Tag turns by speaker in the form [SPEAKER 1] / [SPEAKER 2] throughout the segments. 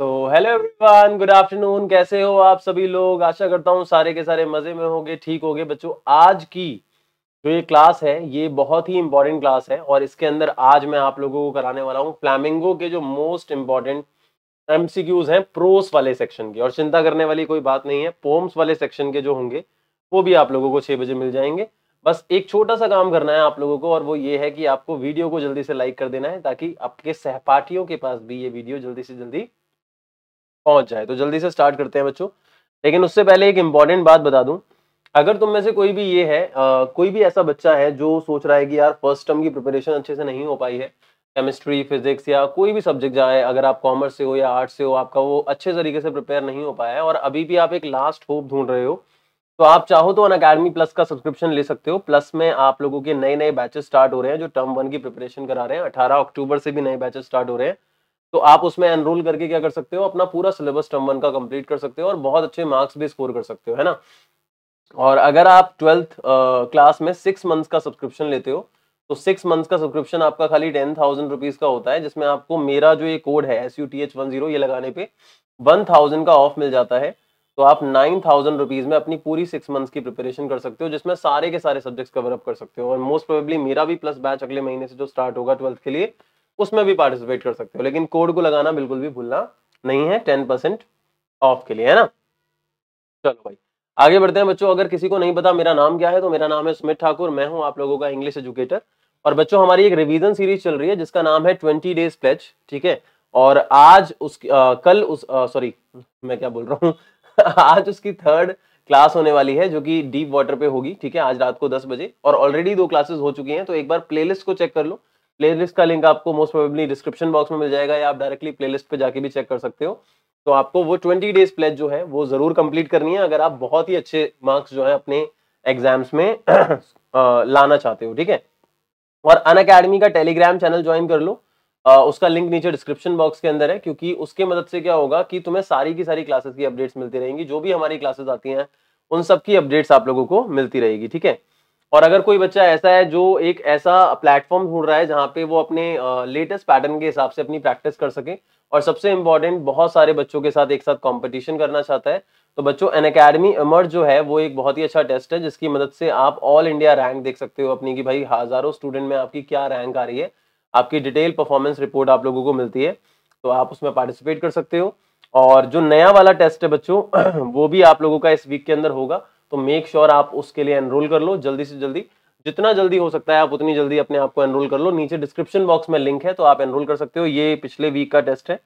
[SPEAKER 1] तो hello everyone, good afternoon. कैसे हो आप सभी लोग? आशा करता हूँ सारे के सारे मजे में होंगे, ठीक होंगे। बच्चों, आज की जो ये क्लास है ये बहुत ही इंपॉर्टेंट क्लास है और इसके अंदर आज मैं आप लोगों को कराने वाला हूँ फ्लैमिंगो के जो मोस्ट इंपॉर्टेंट एमसीक्यूज हैं प्रोस वाले सेक्शन के। और चिंता करने वाली कोई बात नहीं है, पोम्स वाले सेक्शन के जो होंगे वो भी आप लोगों को 6 बजे मिल जाएंगे। बस एक छोटा सा काम करना है आप लोगों को, और वो ये है कि आपको वीडियो को जल्दी से लाइक कर देना है ताकि आपके सहपाठियों के पास भी ये वीडियो जल्दी से जल्दी पहुंच जाए। तो जल्दी से स्टार्ट करते हैं बच्चों। लेकिन उससे पहले एक इंपॉर्टेंट बात बता दूं, अगर तुम में से कोई भी ये है कोई भी ऐसा बच्चा है जो सोच रहा है कि यार फर्स्ट टर्म की प्रिपरेशन अच्छे से नहीं हो पाई है, केमिस्ट्री फिजिक्स या कोई भी सब्जेक्ट जाए, अगर आप कॉमर्स से हो या आर्ट्स से हो, आपका वो अच्छे तरीके से प्रिपेयर नहीं हो पाया है और अभी भी आप एक लास्ट होप ढूंढ रहे हो, तो आप चाहो तो अनअकैडमी प्लस का सब्सक्रिप्शन ले सकते हो। प्लस में आप लोगों के नए नए बैचेस स्टार्ट हो रहे हैं जो टर्म 1 की प्रिपरेशन करा रहे हैं। 18 अक्टूबर से भी नए बैचेस स्टार्ट हो रहे हैं, तो आप उसमें एनरोल करके क्या कर सकते हो, अपना पूरा सिलेबस टर्म 1 का कंप्लीट कर सकते हो और बहुत अच्छे मार्क्स भी स्कोर कर सकते हो, है ना। और अगर आप 12th क्लास में 6 मंथ्स का सब्सक्रिप्शन लेते हो तो 6 मंथ्स का सब्सक्रिप्शन आपका खाली 10,000 रुपीज का होता है, जिसमें आपको मेरा जो ये कोड है SUTH10 ये लगाने पे 1000 का ऑफ मिल जाता है। तो आप 9,000 रुपीज में अपनी पूरी 6 मंथ्स की प्रिपरेशन कर सकते हो, जिसमें सारे के सारे सब्जेक्ट्स कवर अप कर सकते हो। और मोस्ट प्रोबेबली मेरा भी प्लस बैच अगले महीने से जो स्टार्ट होगा 12th के लिए, उसमें भी पार्टिसिपेट कर सकते हो। लेकिन कोड को लगाना बिल्कुल भी भूलना नहीं है, 10% ऑफ के लिए, है ना। चलो भाई, आगे बढ़ते हैं बच्चों। अगर किसी को नहीं पता मेरा नाम क्या है, तो मेरा नाम है सुमित ठाकुर, मैं हूं आप लोगों का इंग्लिश एजुकेटर। और बच्चों, हमारी एक रिवीजन सीरीज चल रही है जिसका नाम है 20 डेज प्लेज, ठीक है। और आज कल उस सॉरी, मैं क्या बोल रहा हूँ आज उसकी 3rd क्लास होने वाली है जो कि डीप वाटर पे होगी, ठीक है, आज रात को 10 बजे। और ऑलरेडी 2 क्लासेस हो चुकी हैं, तो एक बार प्लेलिस्ट को चेक कर लो। प्लेलिस्ट का लिंक आपको मोस्ट प्रोबेबली डिस्क्रिप्शन बॉक्स में मिल जाएगा, या आप डायरेक्टली प्लेलिस्ट पे जाके भी चेक कर सकते हो। तो आपको वो 20 डेज प्लेज जो है वो जरूर कंप्लीट करनी है, अगर आप बहुत ही अच्छे मार्क्स जो है अपने एग्जाम्स में लाना चाहते हो, ठीक है। और अनअकैडमी का टेलीग्राम चैनल ज्वाइन कर लो, उसका लिंक नीचे डिस्क्रिप्शन बॉक्स के अंदर है, क्योंकि उसके मदद से क्या होगा कि तुम्हें सारी की सारी क्लासेस की अपडेट्स मिलती रहेंगी। जो भी हमारी क्लासेस आती हैं उन सब की अपडेट्स आप लोगों को मिलती रहेगी, ठीक है। और अगर कोई बच्चा ऐसा है जो एक ऐसा प्लेटफॉर्म ढूंढ रहा है जहां पे वो अपने लेटेस्ट पैटर्न के हिसाब से अपनी प्रैक्टिस कर सके, और सबसे इंपॉर्टेंट बहुत सारे बच्चों के साथ एक साथ कंपटीशन करना चाहता है, तो बच्चों अनअकैडमी इमर्ज जो है वो एक बहुत ही अच्छा टेस्ट है, जिसकी मदद से आप ऑल इंडिया रैंक देख सकते हो अपनी, कि भाई हजारों स्टूडेंट में आपकी क्या रैंक आ रही है। आपकी डिटेल परफॉर्मेंस रिपोर्ट आप लोगों को मिलती है, तो आप उसमें पार्टिसिपेट कर सकते हो। और जो नया वाला टेस्ट है बच्चों वो भी आप लोगों का इस वीक के अंदर होगा, तो मेक श्योर आप उसके लिए एनरोल कर लो जल्दी से जल्दी। जितना जल्दी हो सकता है आप उतनी जल्दी अपने आप को एनरोल कर लो। नीचे डिस्क्रिप्शन बॉक्स में लिंक है, तो आप एनरोल कर सकते हो। ये पिछले वीक का टेस्ट है,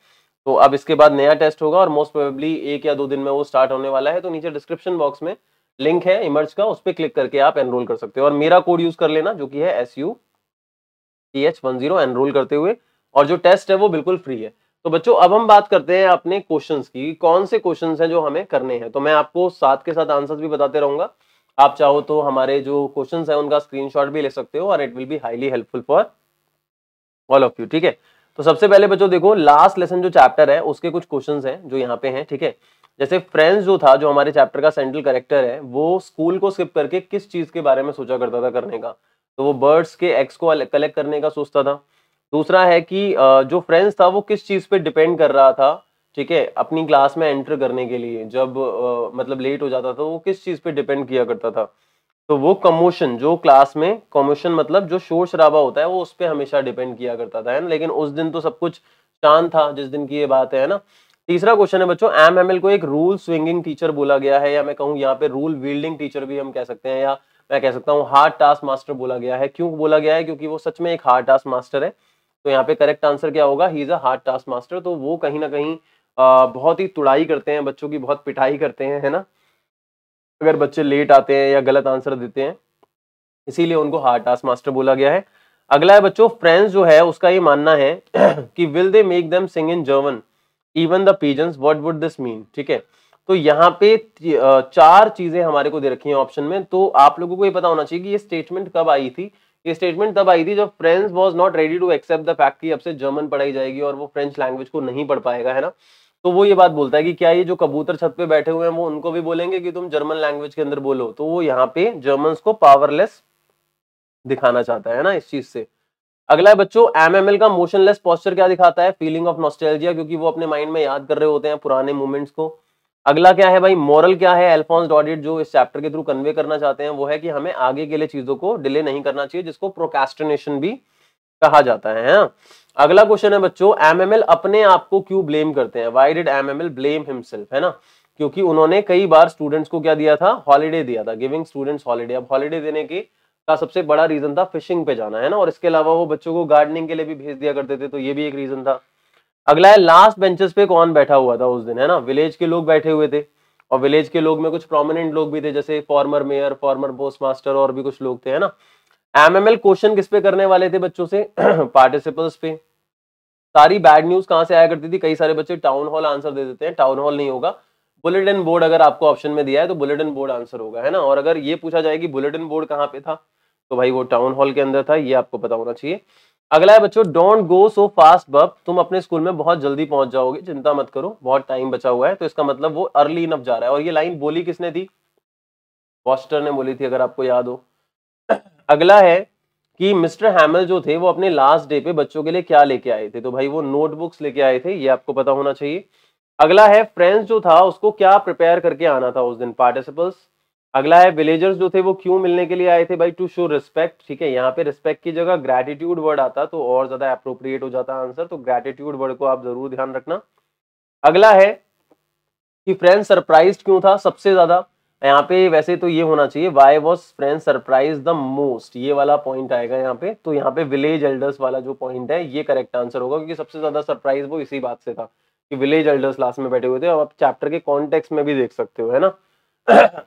[SPEAKER 1] तो अब इसके बाद नया टेस्ट होगा और मोस्ट प्रोबेबली 1 या 2 दिन में वो स्टार्ट होने वाला है। तो नीचे डिस्क्रिप्शन बॉक्स में लिंक है इमर्ज का, उस पर क्लिक करके आप एनरोल कर सकते हो। और मेरा कोड यूज कर लेना जो कि है SUTH10 एनरोल करते हुए। और जो टेस्ट है वो बिल्कुल फ्री है। तो बच्चों, अब हम बात करते हैं अपने क्वेश्चंस की, कौन से क्वेश्चंस हैं जो हमें करने हैं। तो मैं आपको साथ के साथ आंसर्स भी बताते रहूंगा। आप चाहो तो हमारे जो क्वेश्चंस हैं उनका स्क्रीनशॉट भी ले सकते हो, और it will be highly helpful for all of you, ठीक है। तो सबसे पहले बच्चों देखो, लास्ट लेसन जो चैप्टर है उसके कुछ क्वेश्चंस हैं जो यहाँ पे हैं, ठीक है। जैसे फ्रेंड्स जो था, जो हमारे चैप्टर का सेंट्रल कैरेक्टर है, वो स्कूल को स्किप करके किस चीज के बारे में सोचा करता था करने का, तो वो बर्ड्स के एग्स को कलेक्ट करने का सोचता था। दूसरा है कि जो फ्रेंड्स था वो किस चीज पे डिपेंड कर रहा था, ठीक है, अपनी क्लास में एंटर करने के लिए। जब मतलब लेट हो जाता था वो किस चीज पे डिपेंड किया करता था, तो वो कमोशन, जो क्लास में कमोशन मतलब जो शोर शराबा होता है वो उस पर हमेशा डिपेंड किया करता था, है ना। लेकिन उस दिन तो सब कुछ शांत था जिस दिन की ये बात है ना। तीसरा क्वेश्चन है बच्चों, एमएमएल को एक रूल स्विंगिंग टीचर बोला गया है, या मैं कहूँ यहाँ पे रूल विल्डिंग टीचर भी हम कह सकते हैं, या मैं कह सकता हूँ हार्ड टास्क मास्टर बोला गया है। क्यों बोला गया है? क्योंकि वो सच में एक हार्ड टास्क मास्टर है। तो यहाँ पे करेक्ट आंसर क्या होगा? He is a hard task master. तो वो कहीं ना कहीं बहुत ही तुड़ाई करते हैं बच्चों की, बहुत पिटाई करते हैं, है ना, अगर बच्चे लेट आते हैं या गलत आंसर देते हैं, इसीलिए उनको हार्ड टास्क मास्टर बोला गया है। अगला है बच्चों, फ्रेंड्स जो है उसका ये मानना है कि will they make them sing in German even the pigeons, what would this mean, ठीक है। तो यहाँ पे 4 चीजें हमारे को दे रखी हैं ऑप्शन में। तो आप लोगों को ये पता होना चाहिए कि ये स्टेटमेंट कब आई थी। ये स्टेटमेंट तब आई थी जब friends was not ready to accept the fact कि अब से जर्मन पढ़ाई जाएगी और वो फ्रेंच लैंग्वेज को नहीं पढ़ पाएगा, है ना। तो वो ये बात बोलता है कि क्या ये जो कबूतर छत पे बैठे हुए हैं वो उनको भी बोलेंगे कि तुम जर्मन लैंग्वेज के अंदर बोलो। तो वो यहाँ पे जर्मन्स को पावरलेस दिखाना चाहता है ना इस चीज से। अगला है बच्चों एमएमएल का मोशनलेस पोस्चर क्या दिखाता है, फीलिंग ऑफ नॉस्टैल्जिया, क्योंकि वो अपने माइंड में याद कर रहे होते हैं पुराने मोमेंट्स को। अगला क्या है भाई, मोरल क्या है अल्फोंस डॉडेट जो इस चैप्टर के थ्रू कन्वे करना चाहते हैं वो है कि हमें आगे के लिए चीजों को डिले नहीं करना चाहिए, जिसको प्रोक्रेस्टिनेशन भी कहा जाता है। अगला क्वेश्चन है बच्चों, एमएमएल अपने आप को क्यों ब्लेम करते हैं, why did MML blame himself, है ना, क्योंकि उन्होंने कई बार स्टूडेंट्स को क्या दिया था, हॉलीडे दिया था, गिविंग स्टूडेंट्स हॉलीडे। अब हॉलीडे देने की का सबसे बड़ा रीजन था फिशिंग पे जाना, है ना, और इसके अलावा वो बच्चों को गार्डनिंग के लिए भी भेज दिया करते थे, तो ये भी एक रीजन था। अगला है लास्ट बेंचेस पे कौन बैठा हुआ था उस दिन, है ना, विलेज के लोग बैठे हुए थे, और विलेज के लोग में कुछ प्रोमिनेंट लोग भी थे, जैसे farmer mayor, farmer post master और भी कुछ लोग थे, है ना। एमएमएल क्वेश्चन किस पे करने वाले थे बच्चों से, पार्टिसिपल्स पे। सारी बैड न्यूज कहां से आया करती थी, कई सारे बच्चे टाउन हॉल आंसर दे देते हैं, टाउन हॉल नहीं होगा, बुलेटिन बोर्ड अगर आपको ऑप्शन में दिया है तो बुलेटिन बोर्ड आंसर होगा, है ना। और अगर ये पूछा जाए कि बुलेटिन बोर्ड कहां पे था, तो भाई वो टाउन हॉल के अंदर था, ये आपको पता होना चाहिए। अगला है बच्चों, डोंट गो सो फास्ट बब, तुम अपने स्कूल में बहुत जल्दी पहुंच जाओगे, चिंता मत करो, बहुत टाइम बचा हुआ है, तो इसका मतलब वो अर्ली इनफ जा रहा है। और ये लाइन बोली किसने थी, फॉस्टर ने बोली थी, अगर आपको याद हो। अगला है कि मिस्टर हैमल जो थे वो अपने लास्ट डे पे बच्चों के लिए क्या लेके आए थे, तो भाई वो नोटबुक्स लेके आए थे, ये आपको पता होना चाहिए। अगला है फ्रेंड्स जो था उसको क्या प्रिपेयर करके आना था उस दिन, पार्टिसिपल्स। अगला है विलेजर्स जो थे वो क्यों मिलने के लिए आए थे, भाई टू शो रिस्पेक्ट, ठीक है, यहाँ पे रिस्पेक्ट की जगह ग्रेटिट्यूड वर्ड आता तो और ज्यादा अप्रोप्रिएट हो जाता आंसर, तो ग्रेटिट्यूड वर्ड को आप जरूर ध्यान रखना। अगला है कि फ्रेंड्स सरप्राइज्ड क्यों था सबसे ज्यादा, यहाँ पे वैसे तो ये होना चाहिए why was friends surprise the most, ये वाला पॉइंट आएगा यहाँ पे, तो यहाँ पे विलेज एल्डर्स वाला जो पॉइंट है ये करेक्ट आंसर होगा, क्योंकि सबसे ज्यादा सरप्राइज वो इसी बात से था कि विलेज एल्डर्स लास्ट में बैठे हुए थे, और आप चैप्टर के कॉन्टेक्स्ट में भी देख सकते हो, है ना।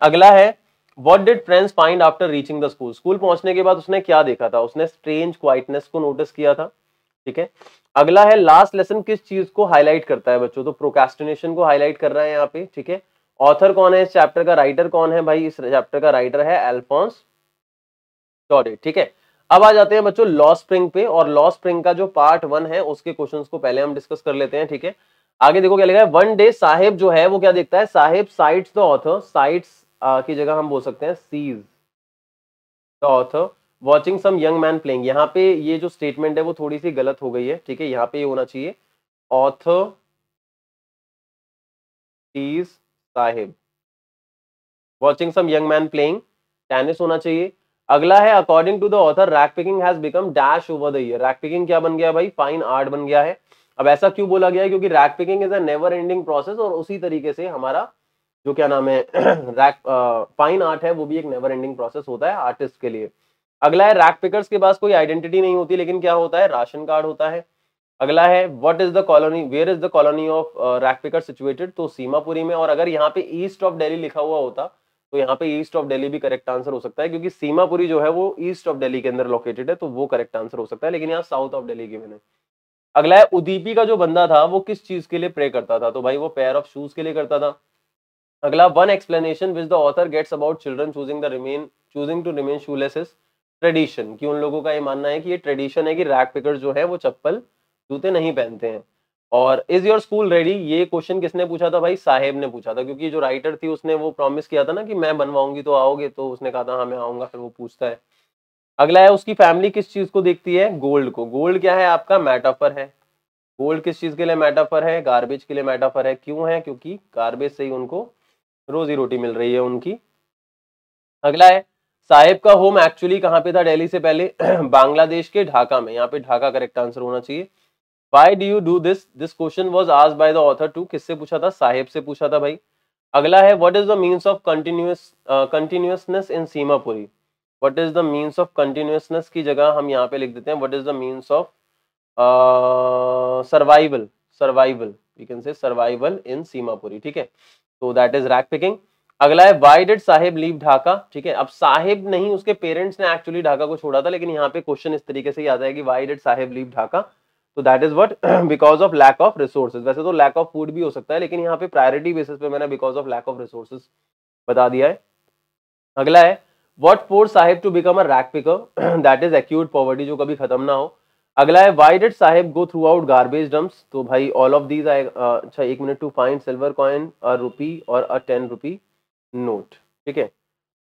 [SPEAKER 1] अगला है what did friends find after reaching the school, school पहुंचने के बाद उसने क्या देखा था, उसने स्ट्रेंज क्वाइटनेस को नोटिस किया था, ठीक है। अगला है लास्ट लेसन किस चीज को हाईलाइट करता है बच्चों, तो प्रोक्रेस्टिनेशन को हाईलाइट कर रहा है यहाँ पे, ठीक है। ऑथर कौन है इस चैप्टर का, राइटर कौन है भाई, इस चैप्टर का राइटर है अल्फोंस डॉडेट, ठीक है। अब आ जाते हैं बच्चों लॉ स्प्रिंग पे, और लॉ स्प्रिंग का जो पार्ट 1 है उसके क्वेश्चंस को पहले हम डिस्कस कर लेते हैं, ठीक है। आगे देखो क्या लिखा है, वन डे साहिब जो है वो क्या देखता है, Saheb sights the author, sights की जगह हम बोल सकते हैं sees the author watching some young man playing, यहाँ पे ये जो स्टेटमेंट है वो थोड़ी सी गलत हो गई है, ठीक है, यहाँ पे ये होना चाहिए author sees Saheb watching some young man playing tennis होना चाहिए। अगला है according to the author rag picking has become dash over the year, rag picking क्या बन गया भाई, फाइन आर्ट बन गया है। अब ऐसा क्यों बोला गया है, क्योंकि rag picking is a never ending process, और उसी तरीके से हमारा जो क्या नाम है रैक फाइन आर्ट है वो भी एक नेवर एंडिंग प्रोसेस होता है आर्टिस्ट के लिए। अगला है रैक पिकर्स के पास कोई आइडेंटिटी नहीं होती, लेकिन क्या होता है, राशन कार्ड होता है। अगला है what is the colony, where is the colony of rag picker situated, तो सीमापुरी में, और अगर यहाँ पे ईस्ट ऑफ दिल्ली लिखा हुआ होता तो यहाँ पे ईस्ट ऑफ दिल्ली भी करेक्ट आंसर हो सकता है, क्योंकि सीमापुरी जो है वो ईस्ट ऑफ दिल्ली के अंदर लोकेटेड है, तो वो करेक्ट आंसर हो सकता है, लेकिन यहाँ साउथ ऑफ दिल्ली गिवन है। अगला है उदीपी का जो बंदा था वो किस चीज के लिए प्रे करता था, तो भाई वो पेयर ऑफ शूज के लिए करता था। अगला one explanation which the author gets about children choosing to remain shoeless is tradition, कि उन लोगों का ये मानना है कि ये ट्रेडिशन है कि रैक पिकर्स जो है वो चप्पल जूते नहीं पहनते हैं। और इज योर स्कूल रेडी, ये क्वेश्चन किसने पूछा था भाई, साहेब ने पूछा था, क्योंकि जो राइटर थी उसने वो प्रॉमिस किया था ना कि मैं बनवाऊंगी तो आओगे, तो उसने कहा था हाँ मैं आऊंगा, फिर वो पूछता है। अगला है उसकी फैमिली किस चीज को देखती है, गोल्ड को, गोल्ड क्या है आपका, मेटाफर है, गोल्ड किस चीज के लिए मेटाफर है, गार्बेज के लिए मेटाफर है, क्यों है, क्योंकि गार्बेज से ही उनको रोजी रोटी मिल रही है उनकी। अगला है साहेब का होम एक्चुअली कहाँ पे था दिल्ली से पहले, बांग्लादेश के ढाका में, यहाँ पे ढाका करेक्ट आंसर होना चाहिए। Why do you do this? This question was asked by the author to, किससे पूछा था, साहेब से पूछा था भाई। अगला है what is the means of continuousness in Seemapuri, what is the means of continuousness की जगह हम यहाँ पे लिख देते हैं what is the means of survival we can say survival in Seemapuri, ठीक है, तो that is rack picking। अगला है why did Sahib leave Dhaka, ठीक है, अब साहिब नहीं उसके पेरेंट्स ने एक्चुअली ढाका को छोड़ा था, लेकिन यहाँ पे क्वेश्चन इस तरीके से ही आता है कि why did Sahib leave Dhaka, तो that is what because of lack of resources, वैसे तो लैक ऑफ फूड भी हो सकता है, लेकिन यहाँ पे प्रायोरिटी बेसिस पे मैंने because of lack of resources बता दिया है। अगला है what force Sahib to become a rag picker, that is acute poverty, जो कभी खत्म ना हो। अगला है why did Sahib go throughout garbage dumps, तो भाई ऑल ऑफ दीज आए, अच्छा एक minute, to find silver coin, a rupee और अ 10 रुपी नोट, ठीक है।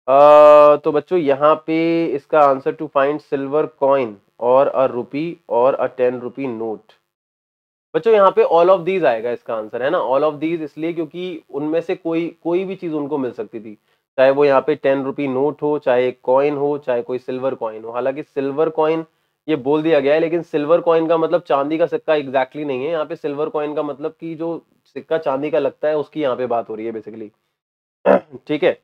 [SPEAKER 1] तो बच्चों यहाँ पे इसका answer to find silver coin और अ रुपी और अ 10 रुपी नोट। बच्चों यहाँ पे ऑल ऑफ दीज आएगा इसका आंसर, है ना। ऑल ऑफ दीज इसलिए क्योंकि उनमें से कोई कोई भी चीज उनको मिल सकती थी, चाहे वो यहाँ पे 10 रुपी नोट हो, चाहे कॉइन हो, चाहे कोई सिल्वर कॉइन हो। हालांकि सिल्वर कॉइन ये बोल दिया गया है, लेकिन सिल्वर कॉइन का मतलब चांदी का सिक्का एग्जैक्टली नहीं है। यहाँ पे सिल्वर कॉइन का मतलब कि जो सिक्का चांदी का लगता है उसकी यहाँ पे बात हो रही है बेसिकली। ठीक है,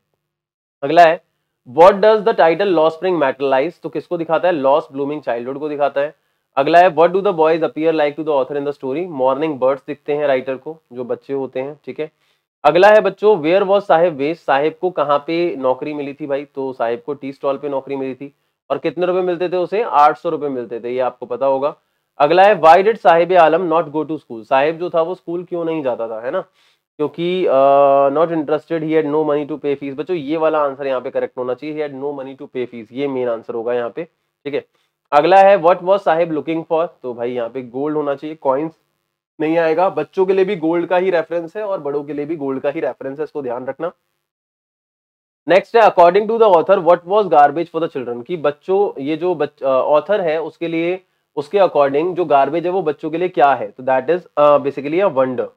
[SPEAKER 1] अगला है what does the title law spring metallise, तो किसको दिखाता है, लॉस्ट ब्लूमिंग चाइल्डहुड को दिखाता है। अगला है what do the boys appear like to the author in the story, morning birds दिखते हैं राइटर को, जो बच्चे होते हैं। ठीक है, अगला है बच्चों where was Saheb west, Saheb को कहाँ पे नौकरी मिली थी भाई, तो साहिब को टी स्टॉल पे नौकरी मिली थी। और कितने रुपए मिलते थे उसे, 800 रुपए मिलते थे, ये आपको पता होगा। अगला है why did Saheb Alam not go to school, Saheb जो था वो स्कूल क्यों नहीं जाता था, है ना, क्योंकि not interested, he had no money to pay fees. बच्चों ये वाला आंसर यहाँ पे करेक्ट होना चाहिए, he had no money to pay fees, ये मेन आंसर होगा यहाँ पे। ठीक है, अगला है what was Saheb looking for, तो भाई यहाँ पे गोल्ड होना चाहिए, कॉइन्स नहीं आएगा। बच्चों के लिए भी गोल्ड का ही रेफरेंस है और बड़ों के लिए भी गोल्ड का ही रेफरेंस है, इसको ध्यान रखना। नेक्स्ट है according to the author what was garbage for the children, की बच्चों ये जो ऑथर है उसके लिए, उसके अकॉर्डिंग जो गार्बेज है वो बच्चों के लिए क्या है, तो that is basically a wonder,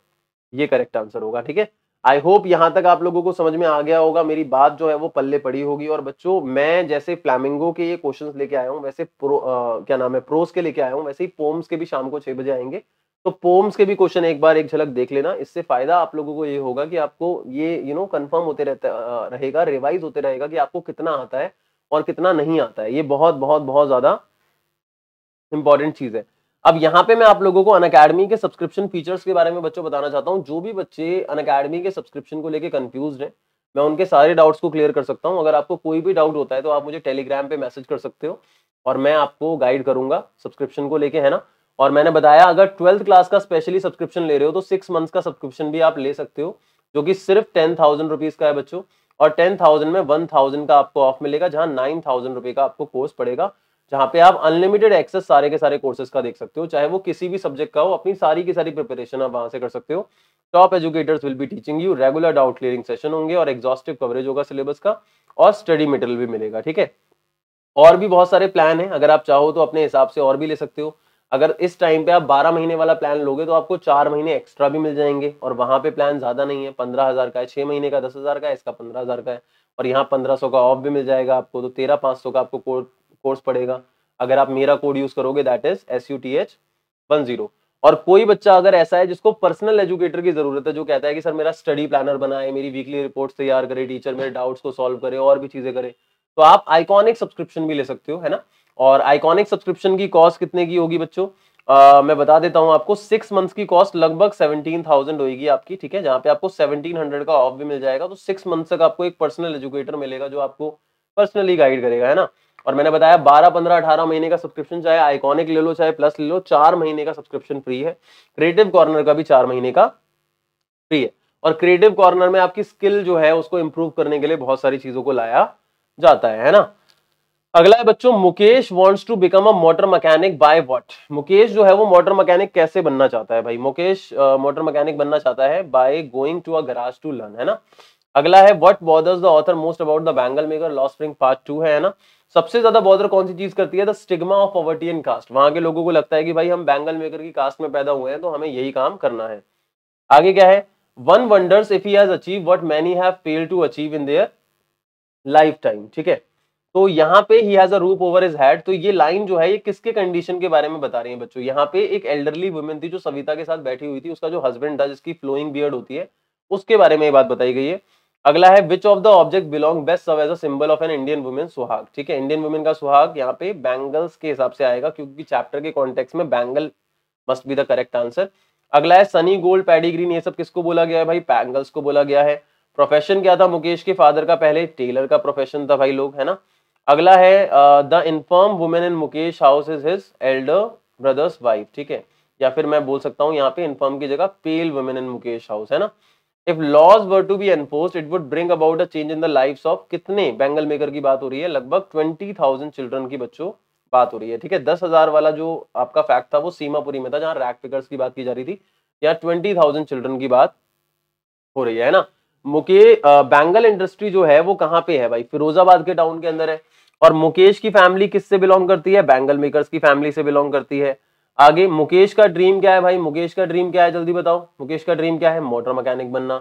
[SPEAKER 1] ये करेक्ट आंसर होगा। ठीक है, आई होप यहां तक आप लोगों को समझ में आ गया होगा, मेरी बात जो है वो पल्ले पड़ी होगी। और बच्चों मैं जैसे फ्लैमिंगो के ये क्वेश्चंस लेके आया हूं, वैसे क्या नाम है, प्रोस के लेके आया हूं, वैसे ही पोम्स के भी शाम को 6 बजे आएंगे। तो पोम्स के भी क्वेश्चन एक बार एक झलक देख लेना, इससे फायदा आप लोगों को ये होगा कि आपको ये कंफर्म होते रहता रहेगा, रिवाइज होते रहेगा कि आपको कितना आता है और कितना नहीं आता है। ये बहुत बहुत बहुत ज्यादा इंपॉर्टेंट चीज है। अब यहाँ पे मैं आप लोगों को अनअकैडमी के सब्सक्रिप्शन फीचर्स के बारे में बच्चों बताना चाहता हूँ। जो भी बच्चे अनअकैडमी के सब्सक्रिप्शन को लेके कंफ्यूज हैं, मैं उनके सारे डाउट्स को क्लियर कर सकता हूँ। अगर आपको कोई भी डाउट होता है तो आप मुझे टेलीग्राम पे मैसेज कर सकते हो और मैं आपको गाइड करूंगा सब्सक्रिप्शन को लेके, है ना। और मैंने बताया अगर 12th क्लास का स्पेशली सब्सक्रिप्शन ले रहे हो तो 6 मंथ्स का सब्सक्रिप्शन भी आप ले सकते हो, जो कि सिर्फ 10,000 रुपीज का है बच्चों। और 10,000 में 1,000 का आपको ऑफ मिलेगा, जहां 9,000 रुपए का आपको कोर्स पड़ेगा, जहां पे आप अनलिमिटेड एक्सेस सारे के सारे कोर्सेज का देख सकते हो, चाहे वो किसी भी सब्जेक्ट का हो। अपनी सारी की सारी प्रिपरेशन आप वहां से कर सकते हो। Top educators will be teaching you, regular doubt clearing session होंगे और एग्जॉस्टिव कवरेज होगा सिलेबस का, और स्टडी मटेरियल भी मिलेगा। ठीक है, और भी बहुत सारे प्लान हैं, अगर आप चाहो तो अपने हिसाब से और भी ले सकते हो। अगर इस टाइम पे आप 12 महीने वाला प्लान लोगे तो आपको 4 महीने एक्स्ट्रा भी मिल जाएंगे, और वहां पे प्लान ज्यादा नहीं है, 15,000 का है, 6 महीने का 10,000 का है, इसका 15,000 का है, और यहाँ 1500 का ऑफ भी मिल जाएगा आपको, तो 13,500 का आपको कोर्स पड़ेगा अगर आप मेरा कोड यूज करोगे, दैट इज SUTH10। और कोई बच्चा अगर ऐसा है जिसको पर्सनल एजुकेटर की जरूरत है, जो कहता है कि सर मेरा स्टडी प्लानर बनाए, मेरी वीकली रिपोर्ट्स तैयार करे, टीचर मेरे डाउट्स को सॉल्व करे और भी चीजें करे, तो आप आइकॉनिक सब्सक्रिप्शन भी ले सकते हो, है ना। और आइकॉनिक सब्सक्रिप्शन की कॉस्ट कितने की होगी बच्चों, मैं बता देता हूं आपको। 6 मंथ्स की कॉस्ट लगभग 17,000 होगी आपकी। ठीक है, जहां पे आपको 1700 का ऑफ भी मिल जाएगा, तो 6 मंथ तक आपको एक पर्सनल एजुकेटर मिलेगा जो आपको पर्सनली गाइड करेगा, है ना। और मैंने बताया 12, 15, 18 महीने का सब्सक्रिप्शन, चाहे आइकॉनिक ले लो चाहे प्लस ले लो, 4 महीने का सब्सक्रिप्शन फ्री है। क्रिएटिव कॉर्नर का भी 4 महीने का फ्री है। और क्रिएटिव कॉर्नर में आपकी स्किल जो है उसको इंप्रूव करने के लिए बहुत सारी चीजों को लाया जाता है ना। अगला है बच्चों Mukesh wants to become a motor mechanic by what, Mukesh जो है वो मोटर मैकेनिक कैसे बनना चाहता है भाई, मुकेश मोटर मैकेनिक बनना चाहता है by going to a garage to learn, है ना। अगला है what bothers the author most about the bangle maker, लॉ स्प्रिंग पार्ट 2 है ना। सबसे ज्यादा बॉदर कौन सी चीज करती है, the stigma of poverty in caste, वहां के लोगों को लगता है कि भाई हम बैंगल मेकर की कास्ट में पैदा हुए हैं तो हमें यही काम करना है। आगे क्या है, one wonders if he has achieve what many have failed to achieve in their lifetime. ठीक है, तो यहाँ पे he has a roof over his head, तो ये लाइन जो है ये किसके कंडीशन के बारे में बता रही है बच्चों, यहाँ पे एक एल्डरली वुमेन थी जो सविता के साथ बैठी हुई थी, उसका जो हस्बैंड था जिसकी फ्लोइंग बियर्ड होती है, उसके बारे में ये बात बताई गई है। अगला है which of the object belong best serve as a symbol of an Indian women, सुहाग। ठीक है, इंडियन वुमेन का सुहाग यहाँ पे बैंगल्स के हिसाब से आएगा, क्योंकि चैप्टर के कॉन्टेक्स्ट में bangle must be the correct answer. अगला है सनी गोल्ड पैडी ग्रीन, ये सब किसको बोला गया है भाई, बैंगल्स को बोला गया है। प्रोफेशन क्या था मुकेश के फादर का, पहले टेलर का प्रोफेशन था भाई लोग, है ना। अगला है the inform women in Mukesh house is his Elder brother's wife. ठीक है, या फिर मैं बोल सकता हूं यहाँ पे इन्फर्म की जगह pale women in Mukesh house, है ना। If laws were to be enforced it would bring about a change in the lives of, कितने बैंगल मेकर की बात हो रही है, लगभग 20,000 चिल्ड्रन की बच्चों बात हो रही है। ठीक है, 10,000 वाला जो आपका फैक्ट था वो सीमापुरी में था, जहां रैक पिकर्स की बात की जा रही थी, या 20,000 चिल्ड्रन की बात हो रही है ना। बैंगल इंडस्ट्री जो है वो कहाँ पे है भाई, फिरोजाबाद के टाउन के अंदर है। और मुकेश की फैमिली किससे बिलोंग करती है, बैंगल मेकर्स की फैमिली से बिलोंग करती है। आगे मुकेश का ड्रीम क्या है भाई, मुकेश का ड्रीम क्या है, जल्दी बताओ, मुकेश का ड्रीम क्या है, मोटर मैकेनिक बनना।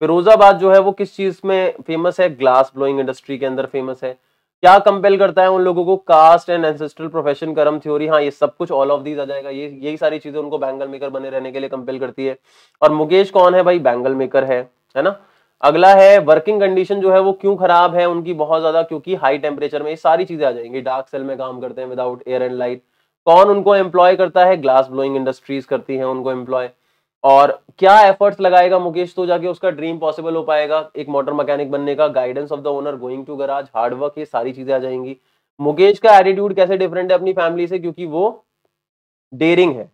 [SPEAKER 1] फिरोजाबाद जो है वो किस चीज में फेमस है, ग्लास ब्लोइंग इंडस्ट्री के अंदर फेमस है। क्या कंपेल करता है उन लोगों को, कास्ट एंड एंसेस्ट्रल प्रोफेशन, कर्म थ्योरी, हाँ ये सब कुछ ऑल ऑफ दीज आ जाएगा, ये यही सारी चीजें उनको बैंगल मेकर बने रहने के लिए कंपेल करती है। और मुकेश कौन है भाई, बैंगल मेकर है ना। अगला है वर्किंग कंडीशन जो है वो क्यों खराब है उनकी, बहुत ज्यादा, क्योंकि हाई टेम्परेचर में ये सारी चीजें आ जाएंगी, डार्क सेल में काम करते हैं विदाउट एयर एंड लाइट। कौन उनको एम्प्लॉय करता है, ग्लास ब्लोइंग इंडस्ट्रीज करती है उनको एम्प्लॉय। और क्या एफर्ट्स लगाएगा मुकेश तो जाके उसका ड्रीम पॉसिबल हो पाएगा एक मोटर मैकेनिक बनने का, guidance of the owner, going to garage, hard work, ये सारी चीजें आ जाएंगी। मुकेश का एटीट्यूड कैसे डिफरेंट है अपनी फैमिली से, क्योंकि वो डेयरिंग है,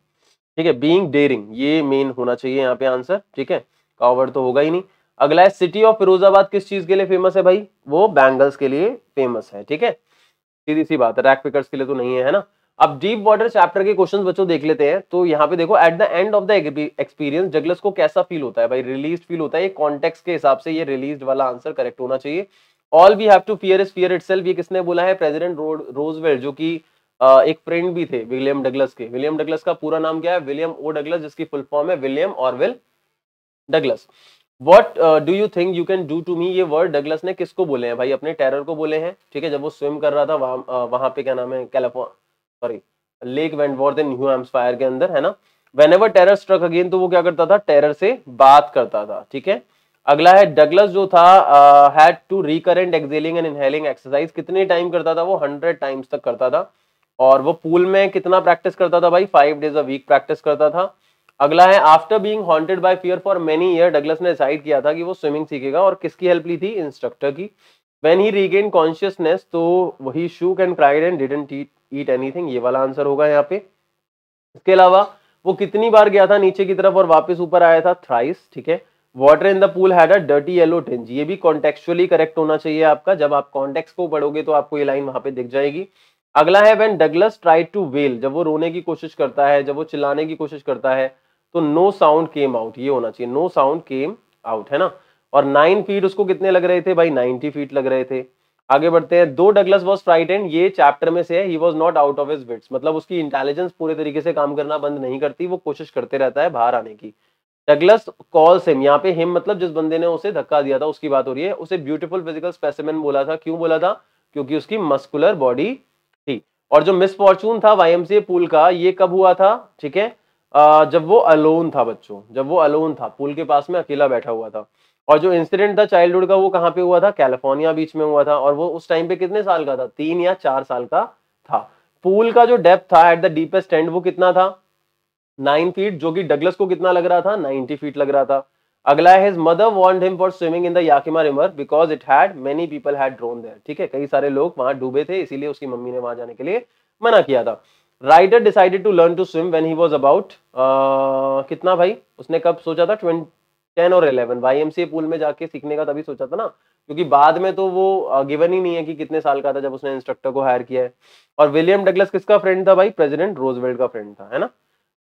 [SPEAKER 1] ठीक है, बीइंग डेयरिंग, ये मेन होना चाहिए यहाँ पे आंसर, ठीक है, कावर्ड तो होगा ही नहीं। अगला है सिटी ऑफ फिरोजाबाद किस चीज के लिए फेमस है भाई, वो बैंगल्स के लिए फेमस है, ठीक है, सीधी सी बात है, रैक पिकर्स के लिए तो नहीं है ना। अब डीप वाटर चैप्टर के क्वेश्चंस बच्चों देख लेते हैं। तो यहाँ पे देखो, at the end of the experience Douglas को कैसा फील होता है भाई, रिलीज फील होता है, ये कॉन्टेक्स्ट के हिसाब से ये रिलीज वाला आंसर करेक्ट होना चाहिए। All we have to fear is fear itself, ये किसने बोला है, प्रेसिडेंट रोजवेल्ट, जो कि एक फ्रेंड भी थे विलियम डगलस के। विलियम डगलस का पूरा नाम क्या है, विलियम ओ डगलस, जिसकी फुल फॉर्म है William Orwell Douglas. What do you think you can do to me, ये वर्ड डगलस ने किसको बोले हैं भाई, अपने टेरर को बोले हैं, ठीक है, जब वो स्विम कर रहा था वहां पे क्या नाम है, सॉरी लेक वेंटवर्थ इन न्यू हैम्पशायर के अंदर, है ना। व्हेनेवर टेरर स्ट्रक अगेन, तो वो क्या करता था, टेरर से बात करता था, ठीक है। अगला है डगलस जो था had to recurrent exhaling and inhaling exercise, कितने टाइम करता था वो, 100 टाइम्स तक करता था। और वो पूल में कितना प्रैक्टिस करता था भाई, 5 डेज अ वीक प्रैक्टिस करता था। अगला है after being haunted bye fear for many year, Douglas ने डिसाइड किया था कि वो स्विमिंग सीखेगा, और किसकी हेल्प ली थी, इंस्ट्रक्टर की। व्हेन ही रीगेन कॉन्शियसनेस, तो वही shook and cried and didn't eat anything, ये वाला आंसर होगा यहाँ पे। इसके अलावा वो कितनी बार गया था नीचे की तरफ और वापस ऊपर आया था, थ्राइस, ठीक है। Water in the pool had a dirty yellow tinge, ये भी कॉन्टेक्चुअली करेक्ट होना चाहिए आपका, जब आप कॉन्टेक्स्ट को पढ़ोगे तो आपको ये लाइन वहां पे दिख जाएगी। अगला है when Douglas tried to wail, जब वो रोने की कोशिश करता है, जब वो चिल्लाने की कोशिश करता है, तो नो साउंड केम आउट, ये होना चाहिए, नो साउंड केम आउट, है ना। और 9 फीट उसको कितने लग रहे थे भाई, 90 फीट लग रहे थे। आगे बढ़ते हैं, दो डगलस वॉज फ्राइटेंड, ये चैप्टर में से है, he was not out of his wits, मतलब उसकी इंटेलिजेंस पूरे तरीके से काम करना बंद नहीं करती, वो कोशिश करते रहता है बाहर आने की। डगलस कॉल्स हिम, यहाँ पे हिम मतलब जिस बंदे ने उसे धक्का दिया था उसकी बात हो रही है, उसे ब्यूटीफुल फिजिकल स्पेसिमेन बोला था, क्यों बोला था, क्योंकि उसकी मस्कुलर बॉडी थी। और जो मिस फॉर्चून था वाईएमसीए पूल का, ये कब हुआ था, ठीक है, जब वो अलोन था बच्चों, जब वो अलोन था, पूल के पास में अकेला बैठा हुआ था। और जो इंसिडेंट था चाइल्डहुड का, वो कहाँ पे हुआ था, कैलिफोर्निया बीच में हुआ था। और वो उस टाइम पे कितने साल का था, 3 या 4 साल का था। पूल का जो डेप्थ था एट द डीपेस्ट एंड वो कितना था, 9 फीट, जो कि डगलस को कितना लग रहा था, 90 फीट लग रहा था। अगला है his mother warned him for swimming in the Yakima river because it had many people had drowned there, ठीक है, कई सारे लोग वहां डूबे थे, इसीलिए उसकी मम्मी ने वहां जाने के लिए मना किया था। Writer decided to learn to swim when he was about, कितना भाई, उसने कब सोचा था, 10 और 11, वाईएमसीए पूल में जाके सीखने का तभी सोचा था ना, क्योंकि बाद में तो वो गिवन ही नहीं है कि कितने साल का था जब उसने इंस्ट्रक्टर को हायर किया है। और विलियम डगलस किसका फ्रेंड था भाई, प्रेसिडेंट रोजवेल्ट का फ्रेंड था, है ना।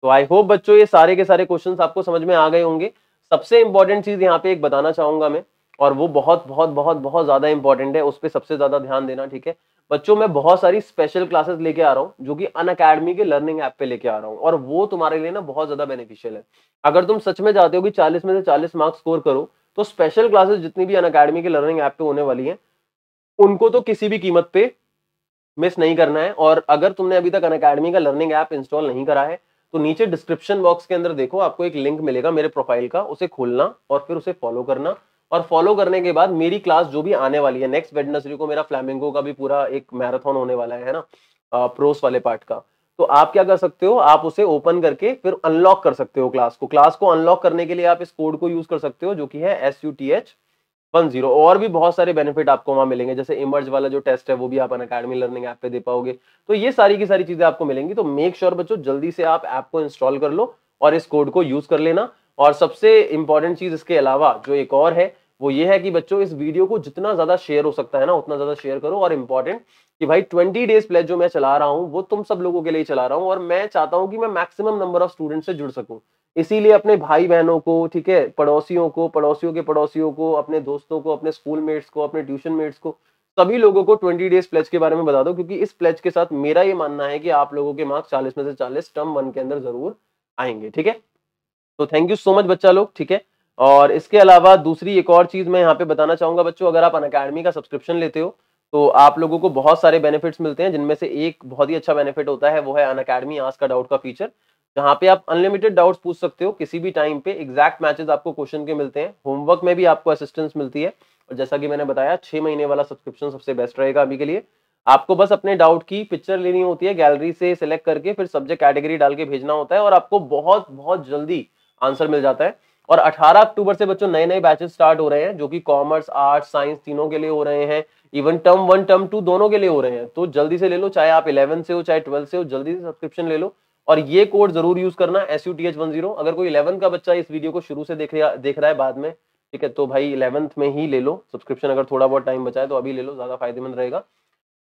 [SPEAKER 1] तो आई होप बच्चों ये सारे के सारे क्वेश्चंस आपको समझ में आ गए होंगे। सबसे इंपॉर्टेंट चीज यहाँ पे एक बताना चाहूंगा मैं, और वो बहुत बहुत बहुत बहुत ज्यादा इंपॉर्टेंट है, उस पर सबसे ज्यादा ध्यान देना, ठीक है बच्चों। मैं बहुत सारी स्पेशल क्लासेस लेके आ रहा हूँ, जो कि अनअकैडमी के लर्निंग ऐप पे लेके आ रहा हूँ, और वो तुम्हारे लिए ना बहुत ज्यादा बेनिफिशियल है। अगर तुम सच में चाहते हो कि 40 में से 40 मार्क्स स्कोर करो, तो स्पेशल क्लासेस जितनी भी अनअकैडमी के लर्निंग ऐप पे होने वाली है, उनको तो किसी भी कीमत पे मिस नहीं करना है। और अगर तुमने अभी तक अनअकैडमी का लर्निंग ऐप इंस्टॉल नहीं करा है, तो नीचे डिस्क्रिप्शन बॉक्स के अंदर देखो, आपको एक लिंक मिलेगा मेरे प्रोफाइल का, उसे खोलना और फिर उसे फॉलो करना। और फॉलो करने के बाद मेरी क्लास जो भी आने वाली है, नेक्स्ट वेडनेसडे को मेरा फ्लैमिंगो का भी पूरा एक मैराथन होने वाला है ना, प्रोस वाले पार्ट का। तो आप क्या कर सकते हो, आप उसे ओपन करके फिर अनलॉक कर सकते हो क्लास को अनलॉक करने के लिए आप इस कोड को यूज कर सकते हो, जो कि है SUTH10। और भी बहुत सारे बेनिफिट आपको वहां मिलेंगे, जैसे इमर्ज वाला जो टेस्ट है वो भी आप अनअकैडमी लर्निंग ऐप पे दे पाओगे। तो ये सारी की सारी चीजें आपको मिलेंगी। तो मेक श्योर बच्चों जल्दी से आप ऐप को इंस्टॉल कर लो और इस कोड को यूज कर लेना। और सबसे इंपॉर्टेंट चीज इसके अलावा जो एक और है, वो ये है कि बच्चों इस वीडियो को जितना ज्यादा शेयर हो सकता है ना, उतना ज्यादा शेयर करो। और इंपॉर्टेंट कि भाई 20 डेज प्लेज जो मैं चला रहा हूँ, वो तुम सब लोगों के लिए चला रहा हूँ, और मैं चाहता हूँ कि मैं मैक्सिमम नंबर ऑफ स्टूडेंट से जुड़ सकूं। इसीलिए अपने भाई बहनों को, ठीक है, पड़ोसियों को, पड़ोसियों के पड़ोसियों को, अपने दोस्तों को, अपने स्कूल मेट्स को, अपने ट्यूशन मेट्स को, सभी लोगों को 20 डेज प्लेज के बारे में बता दो, क्योंकि इस प्लेज के साथ मेरा ये मानना है कि आप लोगों के मार्क्स 40 में से 40 टर्म 1 के अंदर जरूर आएंगे। ठीक है, तो थैंक यू सो मच बच्चा लोग। ठीक है, और इसके अलावा दूसरी एक और चीज मैं यहाँ पे बताना चाहूंगा बच्चों, अगर आप अनअकैडमी का सब्सक्रिप्शन लेते हो तो आप लोगों को बहुत सारे बेनिफिट्स मिलते हैं, जिनमें से एक बहुत ही अच्छा बेनिफिट होता है, वो है अनअकैडमी आस्क का डाउट का फीचर, जहाँ पे आप अनलिमिटेड डाउट्स पूछ सकते हो किसी भी टाइम पे। एग्जैक्ट मैचेस आपको क्वेश्चन के मिलते हैं, होमवर्क में भी आपको असिस्टेंस मिलती है, और जैसा कि मैंने बताया 6 महीने वाला सब्सक्रिप्शन सबसे बेस्ट रहेगा अभी के लिए। आपको बस अपने डाउट की पिक्चर लेनी होती है, गैलरी से सिलेक्ट करके फिर सब्जेक्ट कैटेगरी डाल के भेजना होता है, और आपको बहुत बहुत जल्दी आंसर मिल जाता है। और 18 अक्टूबर से बच्चों नए नए बैचेस स्टार्ट हो रहे हैं, जो कि कॉमर्स, आर्ट्स, साइंस तीनों के लिए हो रहे हैं, इवन टर्म 1 टर्म 2 दोनों के लिए हो रहे हैं। तो जल्दी से ले लो, चाहे आप 11 से हो चाहे 12 से हो, जल्दी से सब्सक्रिप्शन ले लो। और ये कोड जरूर यूज करना SUTH10। अगर कोई 11 का बच्चा इस वीडियो को शुरू से देख रहा है बाद में, ठीक है, तो भाई 11th में ही ले लो सब्सक्रिप्शन, अगर थोड़ा बहुत टाइम बचा है तो अभी ले लो, ज्यादा फायदेमंद रहेगा।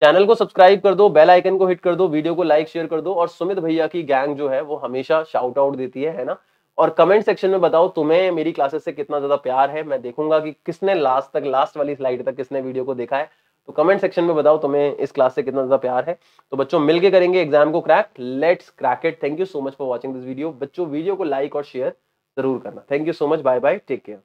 [SPEAKER 1] चैनल को सब्सक्राइब कर दो, बेल आइकन को हिट कर दो, वीडियो को लाइक शेयर कर दो, और सुमित भैया की गैंग जो है वो हमेशा शाउट आउट देती है ना। और कमेंट सेक्शन में बताओ तुम्हें मेरी क्लासेस से कितना ज्यादा प्यार है, मैं देखूंगा कि किसने लास्ट वाली स्लाइड तक किसने वीडियो को देखा है। तो कमेंट सेक्शन में बताओ तुम्हें इस क्लास से कितना ज्यादा प्यार है। तो बच्चों मिलके करेंगे एग्जाम को crack, let's crack it. Thank you so much for watching this video. बच्चों वीडियो को लाइक और शेयर जरूर करना। Thank you so much, bye bye, take care.